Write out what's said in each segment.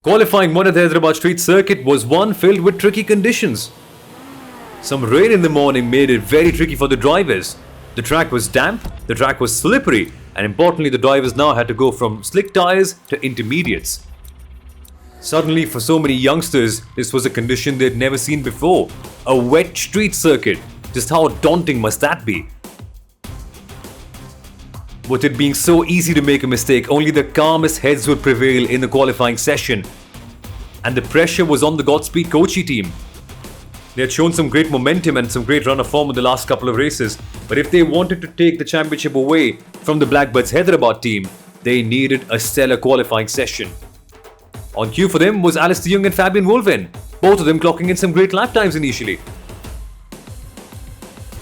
Qualifying 1 at the Hyderabad Street Circuit was one filled with tricky conditions. Some rain in the morning made it very tricky for the drivers. The track was damp, the track was slippery, and importantly the drivers now had to go from slick tyres to intermediates. Suddenly, for so many youngsters, this was a condition they'd never seen before. A wet street circuit. Just how daunting must that be? With it being so easy to make a mistake, only the calmest heads would prevail in the qualifying session. And the pressure was on the Godspeed Kochi team. They had shown some great momentum and some great run of form in the last couple of races, but if they wanted to take the championship away from the Blackbirds Hyderabad team, they needed a stellar qualifying session. On cue for them was Alistair Young and Fabian Wolven, both of them clocking in some great lap times initially.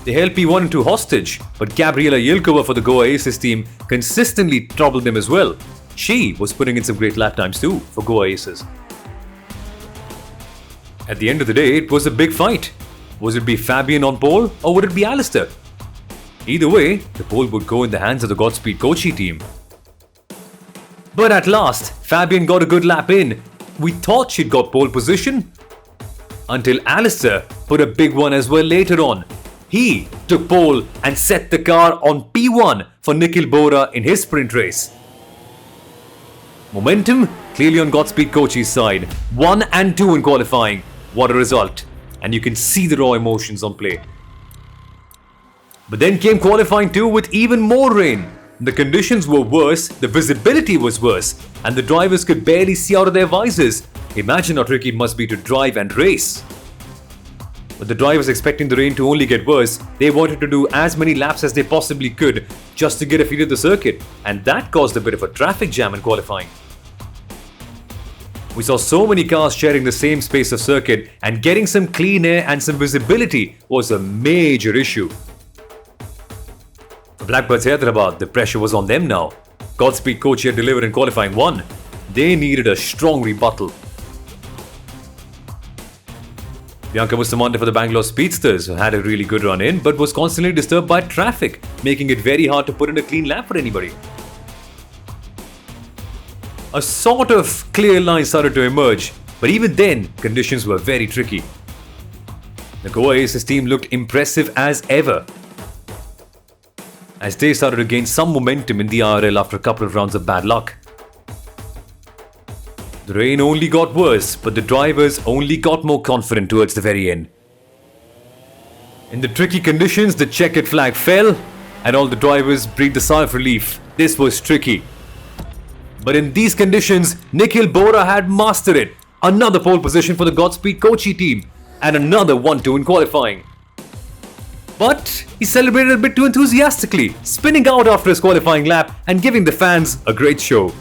They held P1 and 2 hostage, but Gabriela Yilkova for the Goa Aces team consistently troubled them as well. She was putting in some great lap times too for Goa Aces. At the end of the day, it was a big fight. Was it be Fabian on pole or would it be Alistair? Either way, the pole would go in the hands of the Godspeed Kochi team. But at last, Fabian got a good lap in. We thought she'd got pole position, until Alistair put a big one as well later on. He took pole and set the car on P1 for Nikhil Bora in his sprint race. Momentum clearly on Godspeed Kochi's side. 1 and 2 in qualifying. What a result. And you can see the raw emotions on play. But then came qualifying 2 with even more rain. The conditions were worse, the visibility was worse, and the drivers could barely see out of their visors. Imagine how tricky it must be to drive and race. But the drivers, expecting the rain to only get worse, they wanted to do as many laps as they possibly could just to get a feel of the circuit, and that caused a bit of a traffic jam in qualifying. We saw so many cars sharing the same space of circuit, and getting some clean air and some visibility was a major issue. For Blackbirds Hyderabad, the pressure was on them now. Godspeed Kochi had delivered in qualifying 1. They needed a strong rebuttal. Bianca Bustamante for the Bangalore Speedsters had a really good run in, but was constantly disturbed by traffic, making it very hard to put in a clean lap for anybody. A sort of clear line started to emerge, but even then, conditions were very tricky. The Goa Aces team looked impressive as ever, as they started to gain some momentum in the RL after a couple of rounds of bad luck. The rain only got worse, but the drivers only got more confident towards the very end. In the tricky conditions, the checkered flag fell, and all the drivers breathed a sigh of relief. This was tricky. But in these conditions, Nikhil Bora had mastered it. Another pole position for the Godspeed Kochi team, and another 1-2 in qualifying. But he celebrated a bit too enthusiastically, spinning out after his qualifying lap and giving the fans a great show.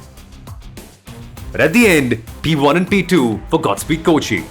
But at the end, P1 and P2 for Godspeed Kochi.